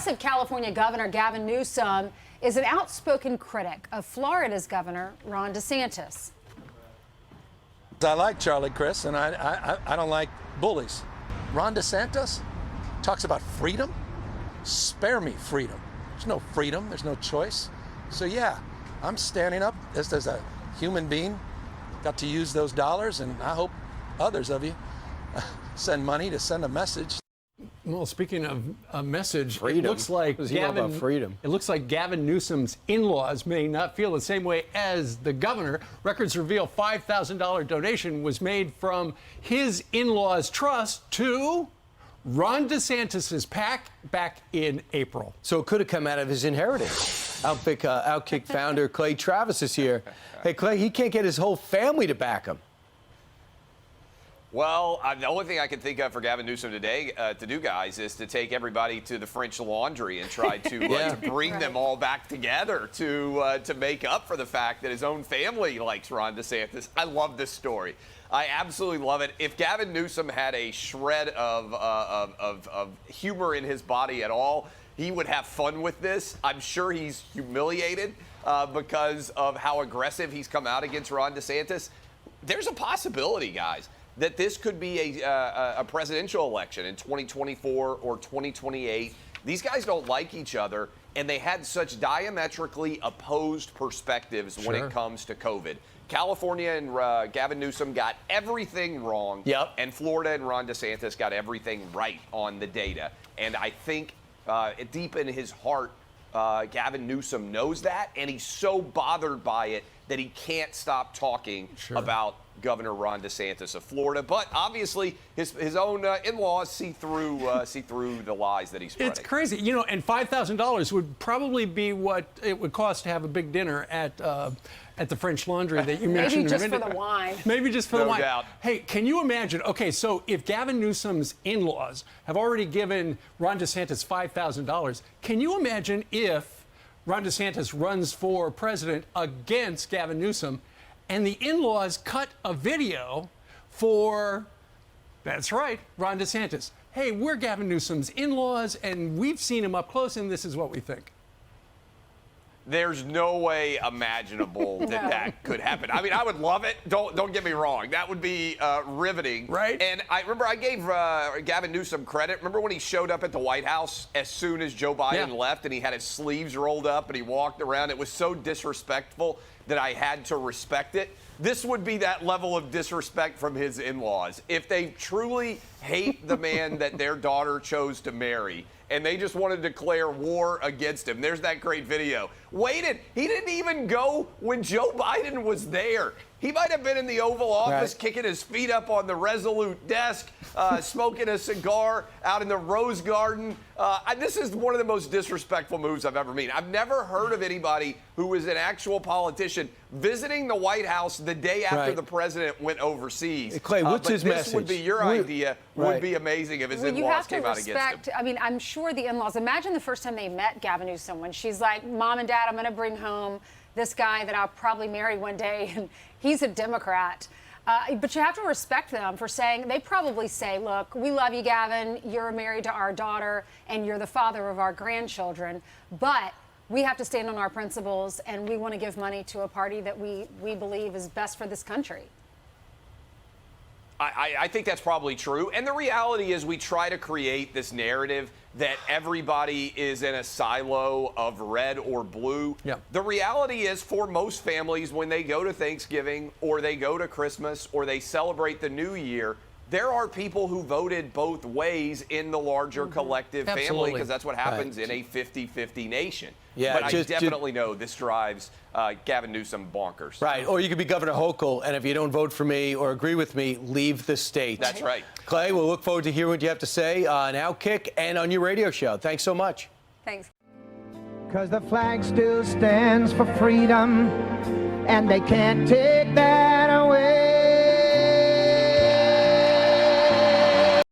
Progressive California Governor Gavin Newsom is an outspoken critic of Florida's Governor Ron DeSantis. I like Charlie Crist, and I don't like bullies. Ron DeSantis talks about freedom. Spare me freedom. There's no freedom. There's no choice. So yeah, I'm standing up just as a human being. Got to use those dollars, and I hope others of you send money to send a message. Well, speaking of a message, freedom. It looks like freedom. It looks like Gavin Newsom's in-laws may not feel the same way as the governor. Records reveal $5,000 donation was made from his in-laws' trust to Ron DeSantis's PAC back in April. So it could have come out of his inheritance. Outkick founder Clay Travis is here. Hey, Clay, he can't get his whole family to back him. Well, the only thing I can think of for Gavin Newsom today to do, guys, is to take everybody to the French Laundry and try to, to bring them all back together to make up for the fact that his own family likes Ron DeSantis. I love this story. I absolutely love it. If Gavin Newsom had a shred of humor in his body at all, he would have fun with this. I'm sure he's humiliated because of how aggressive he's come out against Ron DeSantis. There's a possibility, guys, that this could be a presidential election in 2024 or 2028. These guys don't like each other, and they had such diametrically opposed perspectives when it comes to COVID. California and Gavin Newsom got everything wrong, and Florida and Ron DeSantis got everything right on the data. And I think deep in his heart, Gavin Newsom knows that, and he's so bothered by it that he can't stop talking about Governor Ron DeSantis of Florida. But obviously, his own in-laws see through the lies that he's spreading. It's crazy, you know. And $5,000 would probably be what it would cost to have a big dinner at the French Laundry that you mentioned. Maybe just for the wine. Maybe just for the wine. No doubt. Hey, can you imagine? Okay, so if Gavin Newsom's in-laws have already given Ron DeSantis $5,000, can you imagine if Ron DeSantis runs for president against Gavin Newsom, and the in-laws cut a video for, that's right, Ron DeSantis. Hey, we're Gavin Newsom's in-laws, and we've seen him up close, and this is what we think. There's no way imaginable that could happen. I mean, I would love it. Don't get me wrong. That would be riveting. Right. And I remember I gave Gavin Newsom credit. Remember when he showed up at the White House as soon as Joe Biden left, and he had his sleeves rolled up and he walked around? It was so disrespectful that I had to respect it. This would be that level of disrespect from his in-laws. If they truly hate the man that their daughter chose to marry, and they just want to declare war against him. There's that great video. Waited. He didn't even go when Joe Biden was there. He might have been in the Oval Office kicking his feet up on the Resolute desk, smoking a cigar out in the Rose Garden. This is one of the most disrespectful moves I've ever made. I've never heard of anybody who was an actual politician visiting the White House the day after the president went overseas. Clay, what's his message? This would be your idea. Would be amazing if his in-laws came out against him. I mean, I'm sure the in-laws, imagine the first time they met Gavin Newsom when she's like, Mom and Dad, I'm going to bring home this guy that I'll probably marry one day, and he's a Democrat. But you have to respect them for saying, they probably say, look, we love you, Gavin. You're married to our daughter, and you're the father of our grandchildren. But we have to stand on our principles, and we want to give money to a party that we believe is best for this country. I think that's probably true. And the reality is we try to create this narrative that everybody is in a silo of red or blue. The reality is for most families, when they go to Thanksgiving or they go to Christmas or they celebrate the New Year, there are people who voted both ways in the larger collective family, because that's what happens in a 50-50 nation. But I definitely know this drives Gavin Newsom bonkers. Right, or you could be Governor Hochul, and if you don't vote for me or agree with me, leave the state. That's right. Clay, we'll look forward to hearing what you have to say on Outkick and on your radio show. Thanks so much. Thanks. 'Cause the flag still stands for freedom, and they can't take that